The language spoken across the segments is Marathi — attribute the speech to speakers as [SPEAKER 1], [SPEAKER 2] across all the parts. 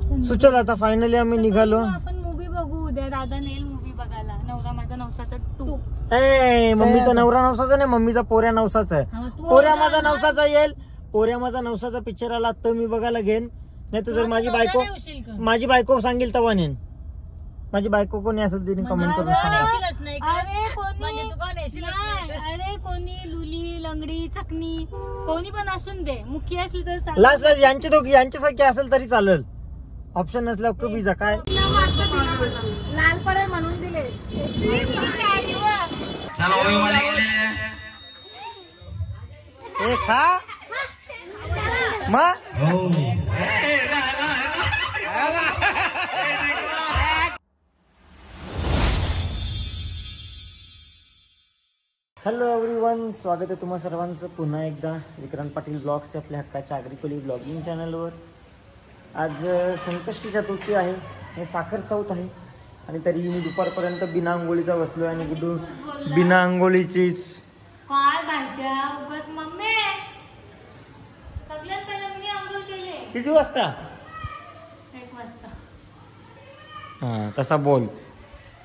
[SPEAKER 1] सो चल आता फायनली आम्ही निघालो.
[SPEAKER 2] आपण मूवी बघू उद्या. दादा नेल मूवी बघायला. नवरा माझा नवसाचा 2.
[SPEAKER 1] ए मम्मीचा नवरा नवसाचा नाही, मम्मीचा पोऱ्या नवसाचा आहे. पोऱ्या माझा नवसाचा येईल. पोऱ्या माझा नवसाचा पिक्चर आला तर मी बघायला घेईन. नाही तर जर माझी बायको सांगेल तेव्हा नेन. माझी बायको कोणी असेल तिने कमेंट करून सांगा.
[SPEAKER 2] अरे कोणी लुली लंगडी चकनी कोणी पण असून दे, मुखी असली तर चालेल.
[SPEAKER 1] लास्ट यांची दोघी यांच्यासारखी असेल तरी चालेल. ऑप्शन नसल्यावर कमी जा काय
[SPEAKER 2] लाल पडे म्हणून दिले.
[SPEAKER 1] ए खा मग हॅलो एव्हरीवन, स्वागत आहे तुम्हा सर्वांचं पुन्हा एकदा विक्रांत पाटील ब्लॉग्स आपल्या हक्काच्या आग्रिकोली ब्लॉगिंग चॅनलवर. आज संकष्टी चतुर्थी आहे, हे साखर चौथ आहे आणि तरी मी दुपारपर्यंत बिना आंघोळीचा बसलो आणि गुड्डू बिना आंघोळीचीच.
[SPEAKER 2] काय भांड्या उगाच मम्मी सगळ्यात पहिला मी आंघोळ केले.
[SPEAKER 1] किती वाजता?
[SPEAKER 2] 1 वाजता.
[SPEAKER 1] हां तसा बोल.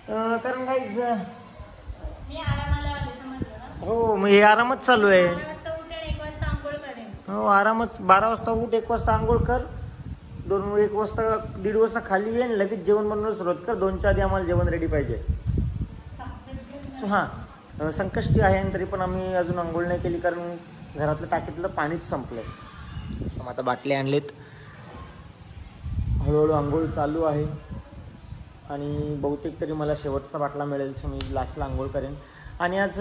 [SPEAKER 1] कारण काहीच
[SPEAKER 2] मी आरामाला आले, समजलं ना?
[SPEAKER 1] हो मग हे आरामच चालू आहे.
[SPEAKER 2] 12 वाजता उठेन, 1 वाजता आंघोळ करेन.
[SPEAKER 1] हो आरामच. 12 वाजता उठ, 1 वाजता आंघोळ कर, 1 वाजता 1:30 वाजता खाली येईन, लगेच जेवण बनवायला सुरुवात कर. 2च्या आधी आम्हाला जेवण रेडी पाहिजे. सो हां संकष्टी आहे आणि तरी पण आम्ही अजून आंघोळ नाही केली कारण घरातलं टाकीतलं पाणीच संपलंय. सो आता बाटले आणलेत, हळूहळू आंघोळ चालू आहे आणि बहुतेक तरी मला शेवटचा बाटला मिळेल. सो मी लास्टला आंघोळ करेन. आणि आज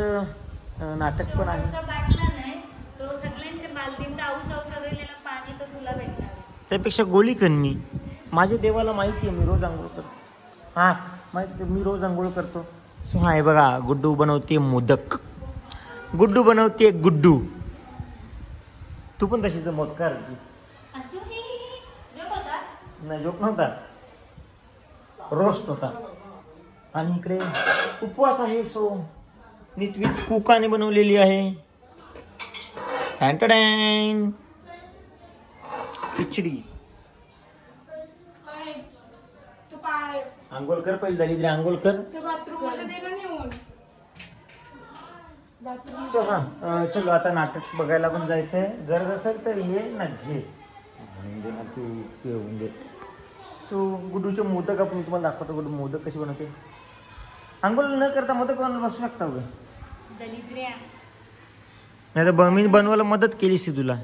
[SPEAKER 1] नाटक पण आहे.
[SPEAKER 2] बाटला नाही तो सगळ्यांच्या बालदींचा औस सगळलेलं पाणी तर तुला भेटणार.
[SPEAKER 1] त्यापेक्षा गोळी कर. मी माझ्या देवाला माहिती आहे मी रोज आंघोळ करतो. हां माहिती, मी रोज आंघोळ करतो. सो हां हे बघा गुड्डू बनवते मोदक. गुड्डू बनवते गुड्डू. तू पण तशीच मग कर. नाही जोक नव्हता, रोस्ट होता. आणि इकडे उपवास आहे सो नितवीत कुकाने बनवलेली आहे फॅन्टडाईन खिचडी. आंघोळ कर पहिले, झाली तरी आंघोळ कर. सो हां चलो आता नाटक बघायला पण जायचंय. गरज असेल तर ये ना घे ना तू पिऊन दे. सो गुड्डूचे मोदक आपण तुम्हाला दाखवतो. गुड्डू मोदक कशी बनवते. आंघोळ न करता मोदक बनवायला बसू शकता उभे. नाही तर मी बनवायला मदत केलीस ती तुला.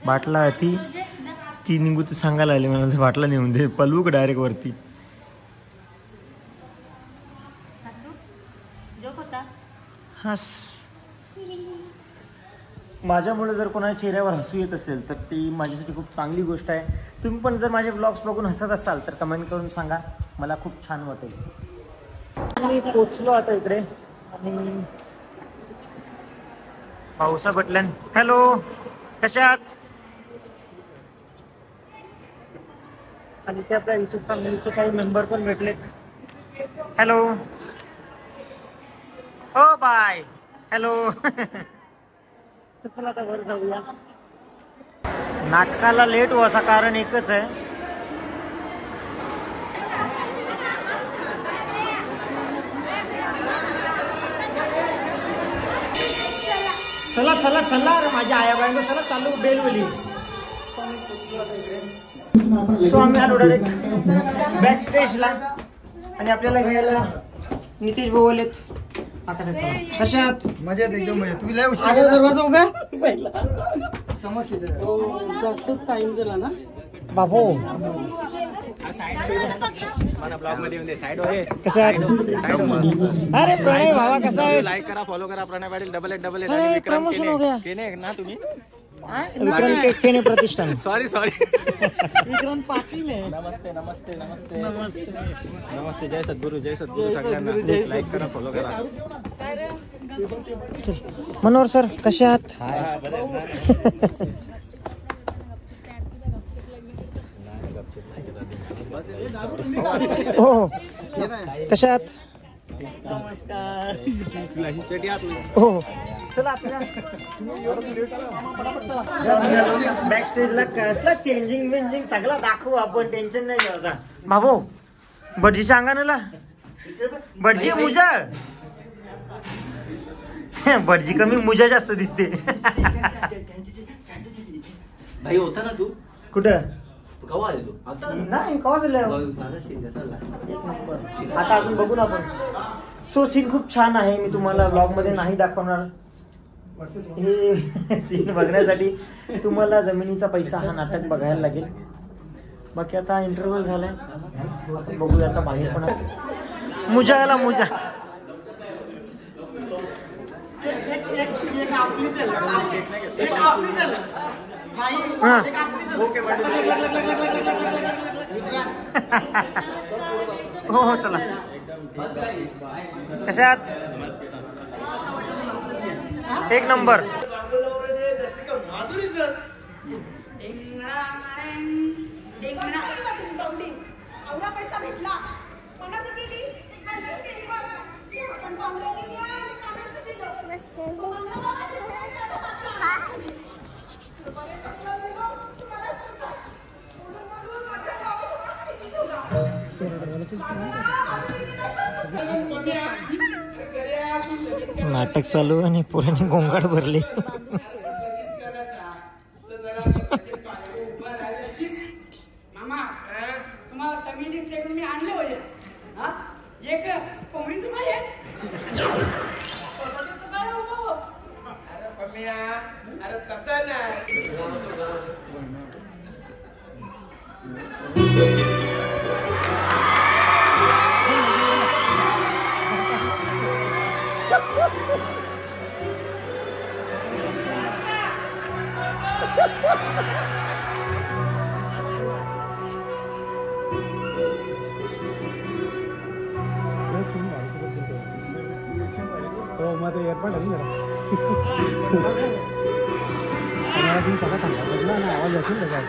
[SPEAKER 1] बाटला ती निघू तर सांगायला आली मला बाटला नेऊन दे. पलवू का डायरेक्ट वरती. हस. माझ्यामुळे जर कोणाच्या चेहऱ्यावर हसू येत असेल तर ती माझ्यासाठी खूप चांगली गोष्ट आहे. तुम्ही पण जर माझे ब्लॉग्स बघून हसत असाल तर कमेंट करून सांगा, मला खूप छान वाटेल. मी पोचलो आता इकडे आणि पावसा बटल्यान. हॅलो कशात? आणि ते आपल्या युट्यूब फॅमिलीचे काही मेंबर पण भेटलेत. हॅलो ओ बाय. हॅलो चला आता वर जाऊया. नाटकाला लेट व्हायचं कारण एकच आहे, चला चला चला अरे माझ्या आया बायला चला चालू बेलवली. सो आम्ही आलो डायरेक्ट बॅक स्टेजला आणि आपल्याला घ्यायला नितीश भाऊ आलेत. कशात?
[SPEAKER 3] मजेत एकदम मजेत. तुम्ही लय
[SPEAKER 1] दरवाजा उघा.
[SPEAKER 3] जास्तच टाइम झाला ना
[SPEAKER 1] बाबू. कशात? अरे प्रणय भावा कसा आहे?
[SPEAKER 4] लाईक करा, फॉलो करा प्रणय पाटील डबल
[SPEAKER 1] प्रमोशन हो गया.
[SPEAKER 4] केने ना तुम्ही
[SPEAKER 1] विक्रांत केने प्रतिष्ठान.
[SPEAKER 4] सॉरी
[SPEAKER 1] विक्रांत पाटील आहे.
[SPEAKER 4] नमस्ते नमस्ते नमस्ते नमस्ते नमस्ते. जय सद्गुरू सगळ्यांना. लाईक करा, फॉलो करा.
[SPEAKER 1] मनोहर सर कसे आहात? हो कशा आहात?
[SPEAKER 3] नमस्कार.
[SPEAKER 1] हो चला बॅक स्टेजला कसला चेंजिंग वेंजिंग सगळं दाखवू आपण, टेन्शन नाही घ्यायचा. बाबू भटजीच्या अंगानेला भटजी मुजा भटजी कमी मुजा जास्त दिसते.
[SPEAKER 5] भाई होता ना तू
[SPEAKER 1] कुठं
[SPEAKER 5] कवा आले तू आता
[SPEAKER 1] नाही कवा झालं आता अजून बघू ना आपण. सो सीन खूप छान आहे, मी तुम्हाला ब्लॉग मध्ये नाही दाखवणार. हे सीन बघण्यासाठी तुम्हाला जमिनीचा पैसा हा नाटक बघायला लागेल. बाकी आता इंटरव्हल झालाय, बघूया आता बाहेर पण. मुजा आला मुजा. हो हो चला. कशात एक नंबर.
[SPEAKER 6] पैसा भेटला
[SPEAKER 1] नाटक चालू आणि पुराणी गोंगाट भरली.
[SPEAKER 6] मामा तुम्हाला कमी दिसले तुम्ही आणले होते एक कोंबडीचं पाय अरे तसं नाही.
[SPEAKER 4] तो मग एअरपोर्ट आहे ना आवाज असेल त्याच्यात.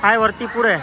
[SPEAKER 1] हाय वरती पुढे.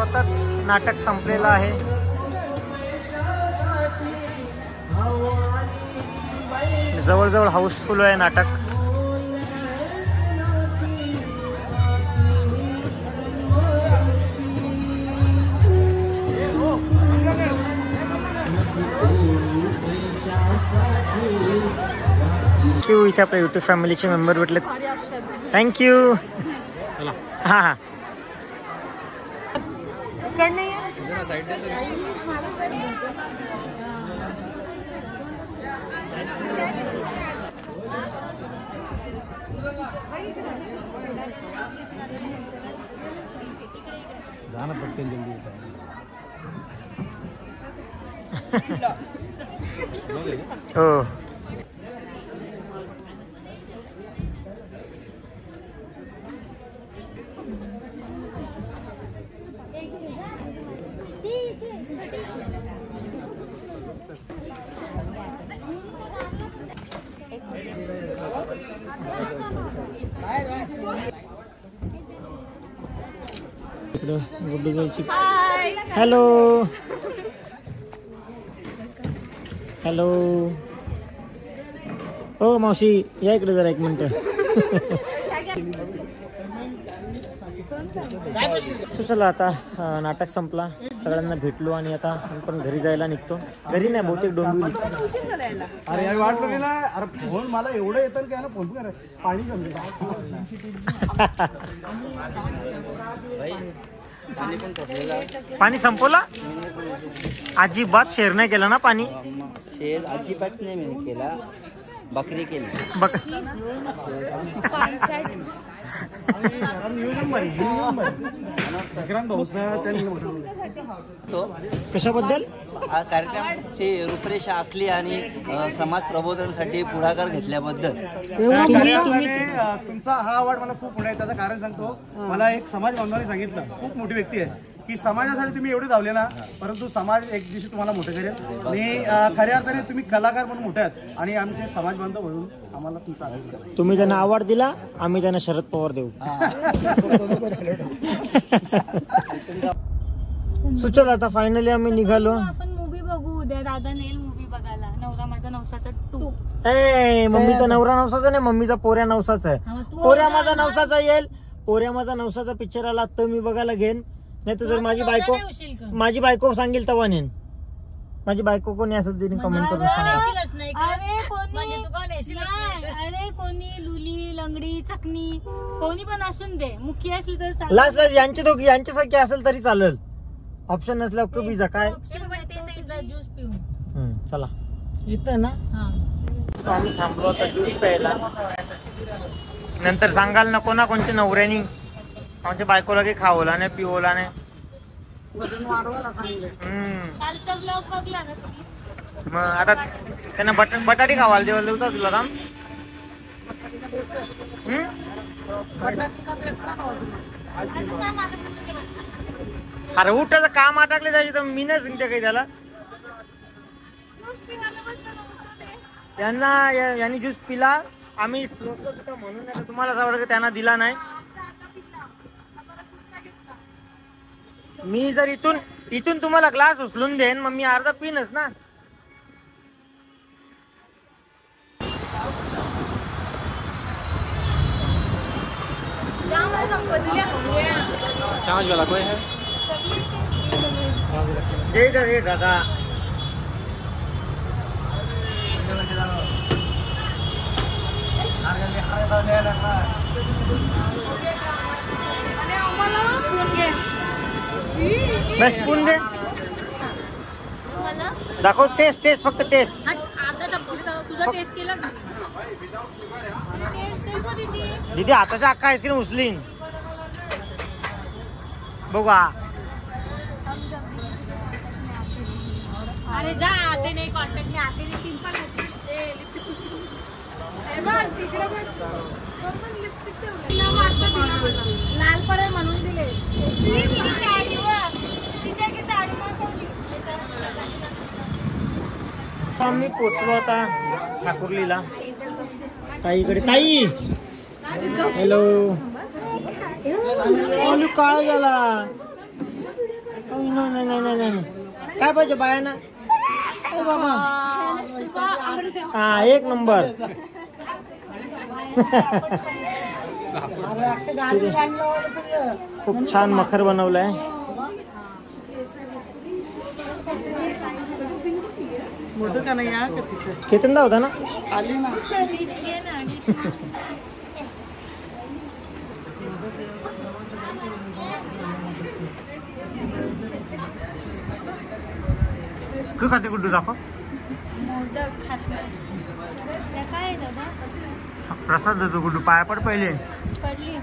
[SPEAKER 1] स्वतःच नाटक संपलेलं आहे. जवळजवळ हाऊसफुल आहे नाटक. इथे आपल्या युट्यूब फॅमिलीचे मेंबर भेटले. थँक्यू. हा हा
[SPEAKER 4] जाना पड़ते हैं जल्दी.
[SPEAKER 1] हो. Hello hello. हो मावशी या इकडे जरा एक मिनिट. चला आता नाटक संपला, सगळ्यांना भेटलो आणि आता आपण घरी जायला निघतो. घरी नाही बहुतेक डोंबिवली.
[SPEAKER 3] अरे यार वाट बघितला. अरे फोन मला एवढं येतं की फोन कर पाणी जमले.
[SPEAKER 1] पाणी संपवला. अजिबात शेअर नाही केला ना पाणी.
[SPEAKER 5] शेर अजिबात नाही मी केला, बकरी केली.
[SPEAKER 1] कशाबद्दल
[SPEAKER 5] हा कार्यक्रम रूपरेषा आखली आणि समाज प्रबोधनासाठी पुढाकार घेतल्याबद्दल.
[SPEAKER 3] तुमचा हा अवॉर्ड मला खूप मोठा आहे. त्याचं कारण सांगतो. मला एक समाज बांधवाने सांगितलं, खूप मोठी व्यक्ती आहे, की समाजासाठी तुम्ही एवढे धावले ना, परंतु समाज एक दिवशी तुम्हाला मोठं करेल. आणि खऱ्या अर्थाने तुम्ही कलाकार म्हणून मोठे आहात आणि आमचे समाज बांधव म्हणून आम्हाला तुमचा आशीर्वाद.
[SPEAKER 1] तुम्ही त्यांना अवॉर्ड दिला, आम्ही त्यांना शरद पवार देऊ. सुचल आता फायनली आम्ही निघालो.
[SPEAKER 2] आपण मूवी बघू उद्या. दादा नेल मूवी बघायला, नवरा माझा नवसाचा 2.
[SPEAKER 1] ए मम्मीचा नवरा नवसाचा नाही, मम्मीचा पोऱ्या नवसाचा आहे. पोऱ्या माझा नवसाचा येईल. पोऱ्या माझा नवसाचा पिक्चर आला तर मी बघायला घेईन. नाही तर जर माझी बायको सांगेल तेव्हा नेन. माझी बायको कोणी असेल तिने कमेंट करून सांगा.
[SPEAKER 2] अरे कोणी लुली लंगडी चकनी कोणी पण असून दे, मुखी असली तर चालेल.
[SPEAKER 1] लास्ट यांची दोघी यांच्यासारखी असेल तरी चालेल. ऑप्शन नसल्यावर कमी जा काय.
[SPEAKER 2] ज्यूस पिऊन
[SPEAKER 1] चला इथं ना आम्ही थांबलो आता ज्यूस प्यायला. नंतर सांगाल नको ना कोणत्या नवऱ्यानी आमच्या बायकोला काही खावला नाही पिवला नाही. मग आता त्यांना बटाटी खावायला जेवायला देऊ तुला काम. अरे उठायचं काम अटकले जायचे तर मी नाही सांगते काही त्याला. त्यांना यांनी ज्यूस पिला, आम्ही म्हणून तुम्हाला असं वाटतं त्यांना दिला नाही. मी जर इथून तुम्हाला ग्लास उचलून देईन मग मी अर्धा पिनच ना.
[SPEAKER 4] समझ वाला कोई है?
[SPEAKER 1] ये दादा बस स्पून दे. दाखव टेस्ट फक्त टेस्ट.
[SPEAKER 2] तुझा टेस्ट केला ना
[SPEAKER 1] दीदी हाताच्या अख्खा आईस्क्रीम उचलीन बघा.
[SPEAKER 2] अरे जा आते नाही कॉन्टॅक्ट नाही आते नाही. 3 पण लाल पडे म्हणून दिले.
[SPEAKER 1] आम्ही पोचलो आता ठाकुर्लीला. ताईकडे. ताई हॅलो. काळ झाला. नाही नाही नाही नाही काय पाहिजे बायांना ओ बाबा हा एक नंबर खूप छान मखर बनवलाय केतनदा होता ना आली ना तू खाते गुड्डू दाखव
[SPEAKER 2] काय दादा
[SPEAKER 1] प्रसाद देतो गुड्डू पाया पड पहिले
[SPEAKER 2] पडली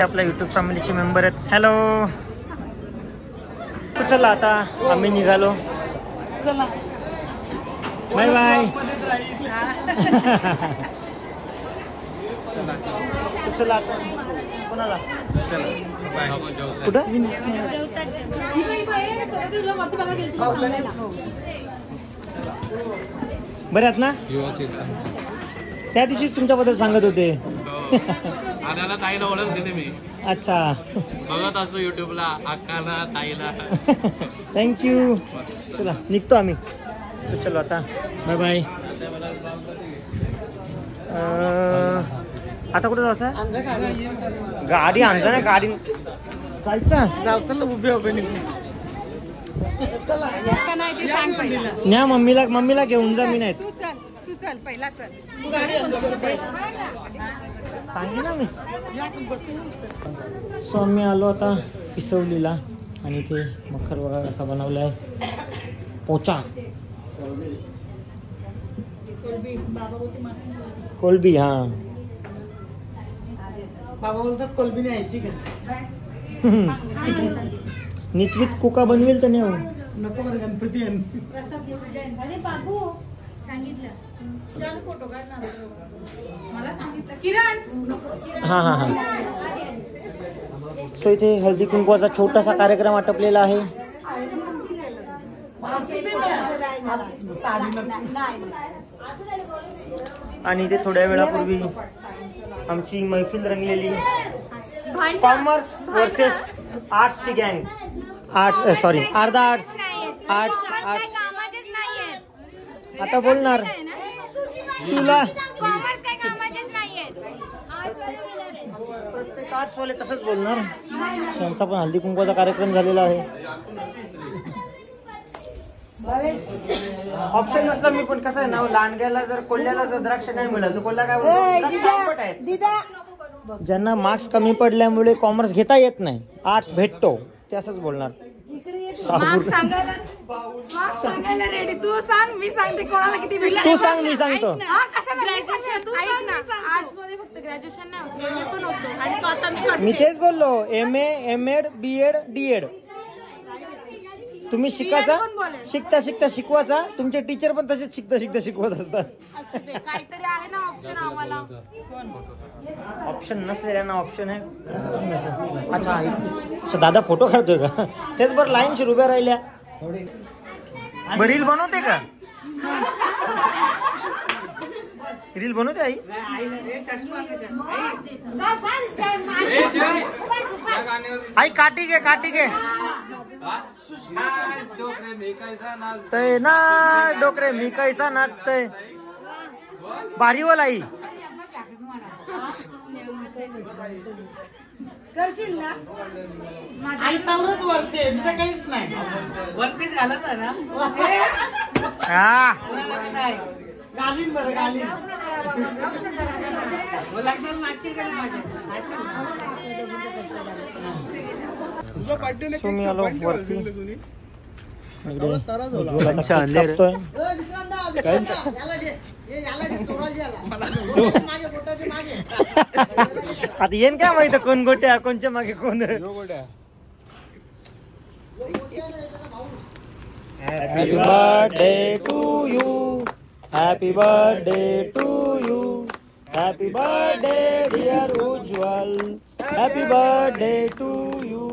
[SPEAKER 1] आपल्या युट्यूब फॅमिलीचे मेंबर आहेत हॅलो चला आता आम्ही निघालो चला बाय बाय चला कोणाला कुठं बरे आहात ना त्या दिवशी तुमच्याबद्दल सांगत होते
[SPEAKER 4] आणायला ताईला ओळख दिली मी
[SPEAKER 1] अच्छा
[SPEAKER 4] बघत असतो युट्यूबला अक्काला ताईला
[SPEAKER 1] थँक्यू चला निघतो आम्ही चलो आता बाय बाय आता कुठे जायचं गाडी आणजा ना गाडी जायचं उभे उभे न्या मम्मीला घेऊन जा मी नाही
[SPEAKER 7] तू चल पहिला चल
[SPEAKER 1] सांगे ना मी सो आम्ही आलो आता पिसवलीला आणि ते मखर वगैरे असा बनवलाय पोचा कोलबी हा
[SPEAKER 6] बाबा बोलतात कोलबी नाही यायची का
[SPEAKER 1] नितवीत कोका बनवेल तर नाही
[SPEAKER 6] नको बरं गणपती
[SPEAKER 2] अरे बाबू
[SPEAKER 7] सांगितलं
[SPEAKER 2] फोटो काढणार
[SPEAKER 7] मला सांगितलं किरण
[SPEAKER 1] हा हा हा सो इथे हळदी कुंकवाचा छोटासा कार्यक्रम आटपलेला आहे आणि इथे थोड्या वेळापूर्वी आमची मैफिल रंगलेली कॉमर्स वर्सेस आर्ट्सची गँग अर्धा आर्ट्स
[SPEAKER 7] कामाचेच नाहीये
[SPEAKER 1] आता बोलणार तुला
[SPEAKER 7] कॉमर्स काय कामाचेच नाहीये
[SPEAKER 1] प्रत्येक आर्ट्स वाले तसंच बोलणार त्यांचा पण हळदी कुंकवाचा कार्यक्रम झालेला आहे ऑप्शन नसला मी पण कसं आहे ना लांडग्याला जर कोल्ह्याला जर द्राक्ष नाही मिळालं तर कोल्हा काय बोलतो ज्यांना मार्क्स कमी पडल्यामुळे कॉमर्स घेता येत नाही आर्ट्स भेटतो ते असंच बोलणार
[SPEAKER 7] सांगायला रेडी तू सांग मी सांगते कोणाला किती भेटलं
[SPEAKER 1] तू सांग मी सांगतो
[SPEAKER 7] आर्ट्स मध्ये फक्त ग्रॅज्युएशन नाही होत पण होतो आणि तो आता मी
[SPEAKER 1] मी तेच बोललो MA MEd BEd DEd तुम्ही शिकता शिकता शिकवायचा तुमचे टीचर पण तसेच शिकता शिकवत असतात
[SPEAKER 7] काहीतरी आहे ना ऑप्शन आम्हाला
[SPEAKER 1] ऑप्शन नसलेल्यांना ऑप्शन आहे अच्छा दादा फोटो काढतोय का तेच बरं लाईन शिर उभ्या राहिल्या बरं रील बनवते का रील बनवते आई आई काठी घे नाचतय ना डोकरे मी कैसा नाचतय बारीवाला आई
[SPEAKER 6] करशील ना आई तवरच वरते तुझं काहीच नाही वरपीच घालत आहे ना घालीन बरं घालीन लग्नाला नाचशील का माझ्या
[SPEAKER 1] सो मी आलो वरती आता येईन काय माहित कोण गोट्या कोणच्या मागे कोण happy birthday to you happy birthday to you happy birthday dear Ujjwal happy birthday to you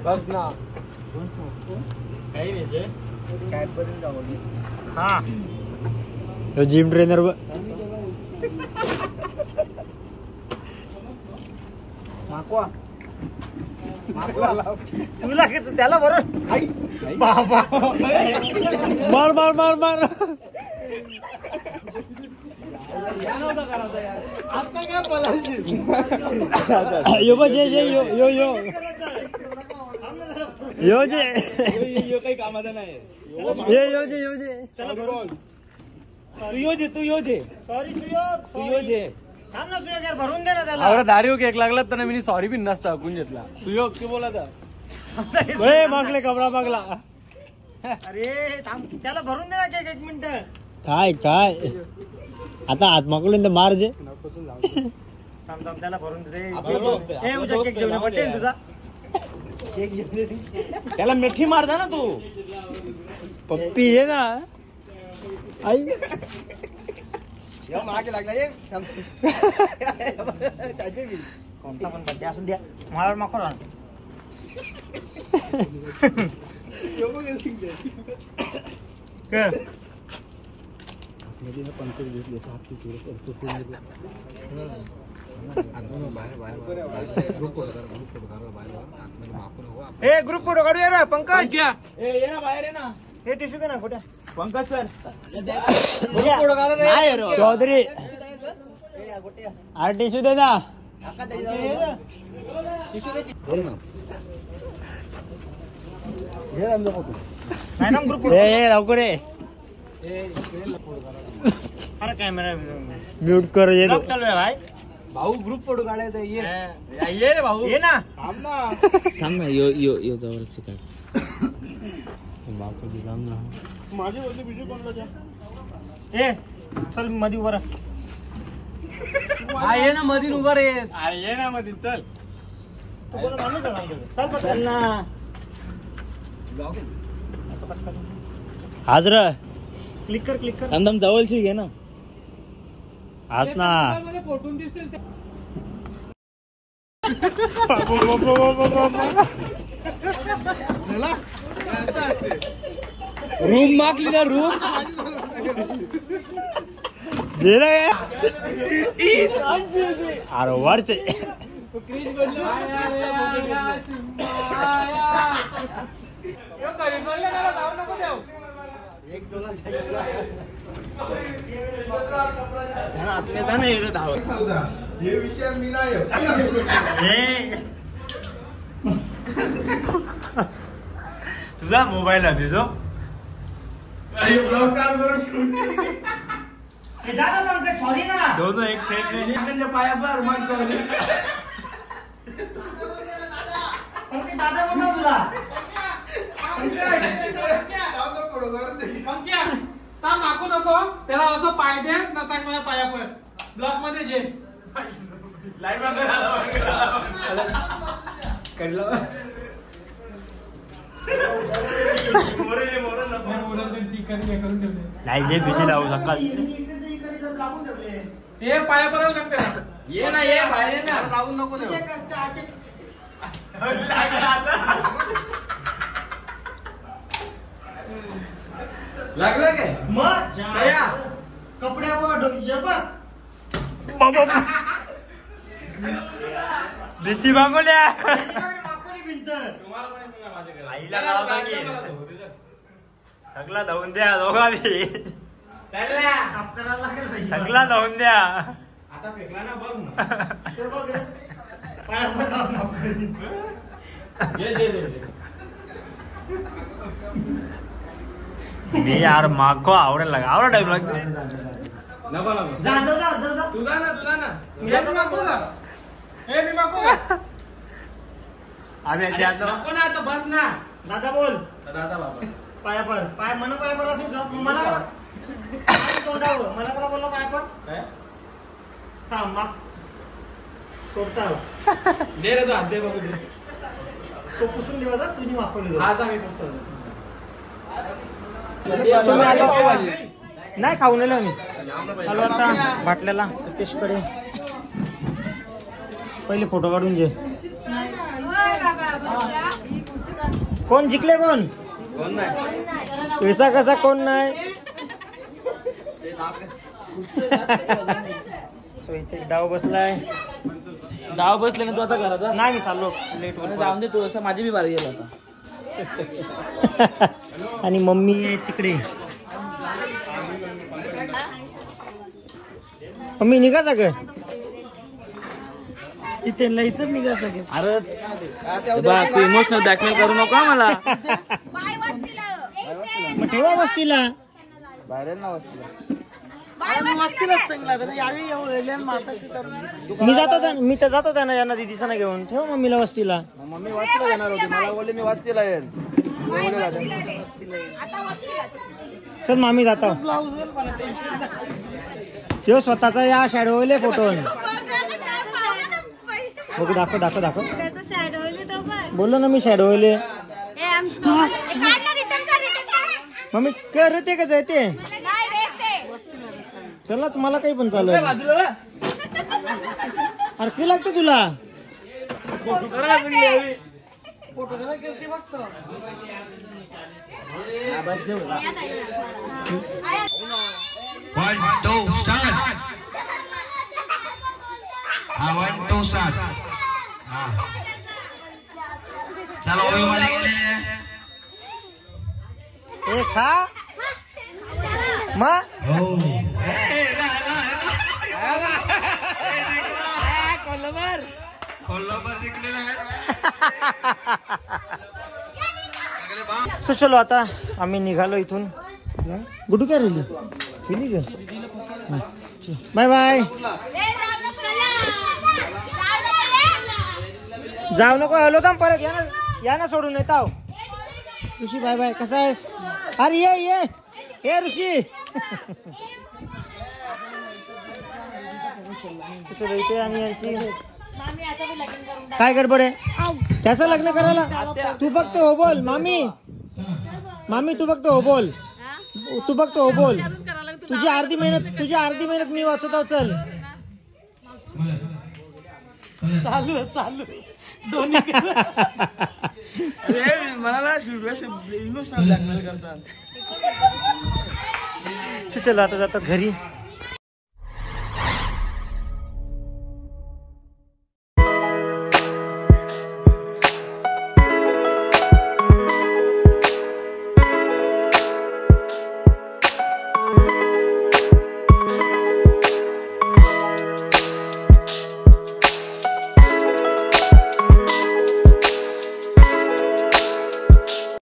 [SPEAKER 4] बस ना
[SPEAKER 1] काही नाही हा
[SPEAKER 8] जिम ट्रेनर
[SPEAKER 1] माकवा तुला त्याला बरोबर बाबा
[SPEAKER 8] मार मार मार मार यो बघ जे जे यो यो यो यो जे
[SPEAKER 4] यो काही कामाचा नाही
[SPEAKER 8] ये यो जे यो जे
[SPEAKER 4] तू यो जे
[SPEAKER 1] सॉरी सुयोग
[SPEAKER 4] तू यो जे
[SPEAKER 1] थांब ना सुयोग यार भरून दे ना त्याला
[SPEAKER 4] आवरा दारी केक लागला तर मी सॉरी पण नसता हाकून घेतला सुयोग की बोला था
[SPEAKER 8] मागले कपडा मागला
[SPEAKER 1] अरे थांब त्याला भरून दे ना केक 1 मिनिट
[SPEAKER 8] काय काय आता हात मागलो तर मार जे
[SPEAKER 1] थांब थांब त्याला भरून दे ए उद्या केक घेऊन बर्थडे तुझा
[SPEAKER 4] त्याला मिठी मारता ना तू
[SPEAKER 8] पप्पी ये ना आई
[SPEAKER 4] मागे लागला ये
[SPEAKER 1] कोणता पण बर्थडे असून द्या मला माखो ना काय ए ग्रुप फोटो काढूया ना पंकज
[SPEAKER 4] ये ना बाहेर ये ना
[SPEAKER 1] हे टिश्यू दे ना कुठे
[SPEAKER 4] पंकज सर
[SPEAKER 8] चौधरी आर्टिस्ट दे ना
[SPEAKER 1] नाही ना ग्रुप
[SPEAKER 8] ए लवकर ये
[SPEAKER 1] अरे कॅमेरा
[SPEAKER 8] म्यूट कर ये
[SPEAKER 1] ब्लॉग चालू आहे भाई
[SPEAKER 4] भाऊ ग्रुप फोटो काढायचा ये ये रे भाऊ
[SPEAKER 1] ये ना
[SPEAKER 8] थांब ना यो यो यो जवळची काढ
[SPEAKER 1] ए चल मध्ये उभा राहा.
[SPEAKER 4] हा ये ना मधीन उभा रे अरे ये ना मधीन चल
[SPEAKER 1] तू कोण माणूस आहे आमच्याकडे? चल पटकन.
[SPEAKER 8] चल ना आज र
[SPEAKER 1] क्लिक कर क्लिक कर
[SPEAKER 8] एकदम जवळची घे ना आज ना
[SPEAKER 4] रूम मागली ना रूम
[SPEAKER 8] जे रे अरे वरचे
[SPEAKER 1] तुझा मोबाईल आहे जो सॉरी ना
[SPEAKER 8] दोनों एक फेक में
[SPEAKER 4] पायावर मन करले
[SPEAKER 1] दादा बोला तुला
[SPEAKER 9] मागू नको त्याला असं पाय दे नसाक माझ्या पायावर ब्लॉक मध्ये जे
[SPEAKER 8] नाही जे बिजी लावू सकाळ
[SPEAKER 9] हे पायापर्यंत सांगते ना
[SPEAKER 4] ये ना ये बाहेर ये ना
[SPEAKER 9] जाऊन नको देऊ
[SPEAKER 4] लागलं काय
[SPEAKER 1] मग
[SPEAKER 4] कया
[SPEAKER 1] कपड्यावर बघ
[SPEAKER 8] भीती मागवल्या
[SPEAKER 1] मागवली भिंत
[SPEAKER 8] आईला सगळा धावून द्या दोघा बी
[SPEAKER 1] साफ करायला लागेल भाई.
[SPEAKER 8] सगळा धावून द्या
[SPEAKER 4] आता फेकला ना बघ ना
[SPEAKER 1] ते बघ रे. पायावर तास माफ करीन.
[SPEAKER 8] मी यार मागो आवडायला लागा आवडा टाइम लागतो
[SPEAKER 4] नको नको
[SPEAKER 1] जा जा जा जा, जा.
[SPEAKER 4] तुला ना
[SPEAKER 9] हे मी मागू का हे मी मागू का
[SPEAKER 8] आम्ही त्यात
[SPEAKER 4] नको ना आता बस ना
[SPEAKER 1] दादा बोल
[SPEAKER 4] दादा बाबा
[SPEAKER 1] पायावर पाय मन पायावर असेल का? मला तोंडावर मला कोणा बोलला पायावर
[SPEAKER 4] काय
[SPEAKER 1] थांब माग सोडता
[SPEAKER 4] दे रे तू हात दे बघू दे
[SPEAKER 1] तो पुसून देवाचा तुझी मागवली
[SPEAKER 4] आज आम्ही पुसतो
[SPEAKER 1] नाही खाऊन आलो मी आलो आता बाटल्याला टेस्टकडे पहिले फोटो काढून घे. कोण जिंकले कोण? पैसा कसा कोण नाही. इथे डाव बसलाय.
[SPEAKER 4] डाव बसले ना तू आता घरात
[SPEAKER 1] नाही मी चाललो लेट वर.
[SPEAKER 4] जाऊन दे तू, असं माझी बी बारी गेला आता.
[SPEAKER 1] आणि मम्मी आहे तिकडे. मम्मी निघाचा ग
[SPEAKER 2] इथे लईच निघायचं की.
[SPEAKER 4] अरे बा तू इमोशनल ब्लॅकमेल करू नको मला.
[SPEAKER 1] मग ठेवा वस्तीला. मी तर जातो त्यांना यांना दिदिसाना घेऊन. ठेव मम्मीला वस्तीला.
[SPEAKER 5] मम्मी वाचला येणार होती, मला बोलले मी वाचतेला येईल.
[SPEAKER 1] चल मामी जातो. ठेव स्वतःचा या शॅडोले फोटो. बघू दाखव दाखव दाखव. बोललो ना मी शॅडोले. मम्मी करते का जायते. चला तुम्हाला काही पण चालू. अरे काय लागतं तुला.
[SPEAKER 10] चला ओळीमध्ये गेलेले
[SPEAKER 1] ए खा मग.
[SPEAKER 10] कोल्हापूर जिंकलेला आहे.
[SPEAKER 1] सो चलो आता आम्ही निघालो इथून. गुडू काय राहिली गेली का. Bye bye. जाऊ नको. हलो थांब परत या ना सोडून येत आहो. ऋषी बाय बाय. कसा आहेस. अरे ये ये ऋषी. इथे आणि यांची काय गडबड आहे. त्याचं लग्न करायला तू फक्त हो बोल. मामी तू फक्त हो बोल. तू फक्त हो बोल. तुझी अर्धी मेहनत मी वाचवतो. चल
[SPEAKER 3] चालू दोन्ही. मला इमोशनल ब्लॅकमेल करतात.
[SPEAKER 1] चला आता जातो घरी.